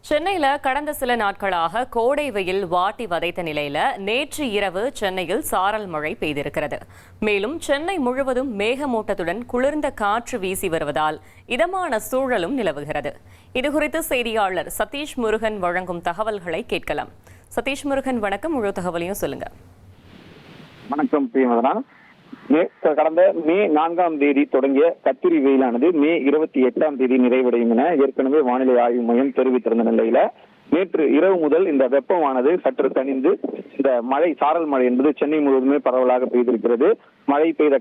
சென்னையில கடந்த சில நாட்களாக கோடை வெயில் வாட்டி வதைத்த நிலையில நேற்று இரவு சென்னையில் சாரல் மழை பெய்திருக்கிறது. மேலும் சென்னை முழுவதும் மேகமூட்டத்துடன் குளிர்ந்த காற்று வீசி வருவதால் இதமான சூழலும் நிலவுகிறது. இதுகுறித்து செய்தியாளர் சதீஷ் முருகன் வழங்கும் தகவல்களை கேட்கலாம். சதீஷ் முருகன், வணக்கம். முழு தகவலையும் சொல்லுங்க. வணக்கம் பிரியமதனா. கடந்த மே 4ஆம் தேதி தொடங்கிய கத்திரி வெயிலானது மே 28ஆம் தேதி நிறைவடையும் என ஏற்கனவே வானிலை ஆய்வு மையம் தெரிவித்திருந்த நிலையில நேற்று இரவு முதல் இந்த வெப்பமானது சற்று தணிந்து இந்த சாரல் மழை என்பது சென்னை முழுவதுமே பரவலாக பெய்திருக்கிறது. மழை பெய்த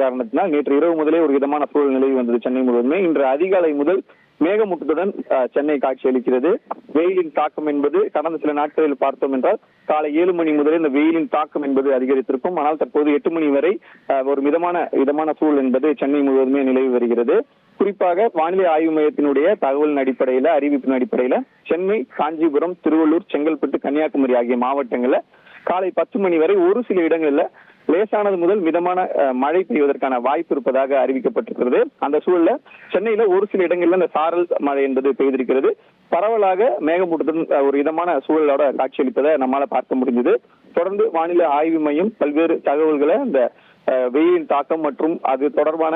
காரணத்தினால் நேற்று இரவு முதலே ஒரு விதமான சூழல் நிலவி வந்தது சென்னை முழுவதுமே. இன்று அதிகாலை முதல் மேகமூட்டத்துடன் சென்னை காட்சியளிக்கிறது. வெயிலின் தாக்கம் என்பது கடந்த சில நாட்களில் பார்த்தோம் என்றால் காலை 7 மணி முதலே இந்த வெயிலின் தாக்கம் என்பது அதிகரித்திருக்கும். ஆனால் தற்போது 8 மணி வரை ஒரு மிதமான சூழல் என்பது சென்னை முழுவதுமே நிலவி வருகிறது. குறிப்பாக வானிலை ஆய்வு மையத்தினுடைய தகவலின் அடிப்படையில, அறிவிப்பின் அடிப்படையில சென்னை, காஞ்சிபுரம், திருவள்ளூர், செங்கல்பட்டு, கன்னியாகுமரி ஆகிய மாவட்டங்கள்ல காலை 10 மணி வரை ஒரு சில இடங்கள்ல லேசானது முதல் மிதமான மழை பெய்வதற்கான வாய்ப்பு இருப்பதாக அறிவிக்கப்பட்டிருக்கிறது. அந்த சூழல்ல சென்னையில ஒரு சில இடங்கள்ல இந்த சாரல் மழை என்பது பெய்திருக்கிறது. பரவலாக மேகமூட்டத்துடன் ஒரு இதமான சூழலோட காட்சியளிப்பதை நம்மால பார்க்க முடிஞ்சது. தொடர்ந்து வானிலை ஆய்வு மையம் பல்வேறு தகவல்களை இந்த வெயிலின் தாக்கம் மற்றும் அது தொடர்பான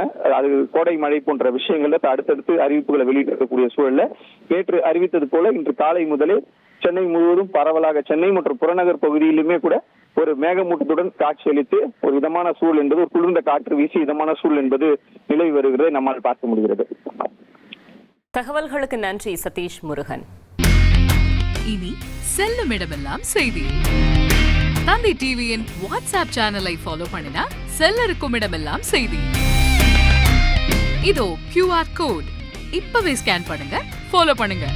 கோடை மழை போன்ற விஷயங்கள்ல அடுத்தடுத்து அறிவிப்புகளை வெளியிட்டிருக்கக்கூடிய சூழல்ல நேற்று அறிவித்தது போல இன்று காலை முதலே சென்னை முழுவதும் பரவலாக சென்னை மற்றும் புறநகர் பகுதியிலுமே கூட ஒரு மேகமூட்டத்துடன் காட்சியளித்து ஒரு இதமான சூழல் என்பது, ஒரு குளிர்ந்த காற்று வீசி இதமான சூழல் என்பது நிலவி வருகிறதை நம்மால் பார்க்க முடிகிறது. தகவல்களுக்கு நன்றி சதீஷ் முருகன். இனி செல்லும் இடமெல்லாம் செய்தி. தந்தி டிவியின் வாட்ஸ்அப் சேனலை ஃபாலோ பண்ணினா செல்லருக்கும் இடமெல்லாம் செய்தி. இதோ QR கோட் இப்பவே ஸ்கேன் பண்ணுங்க, ஃபாலோ பண்ணுங்க.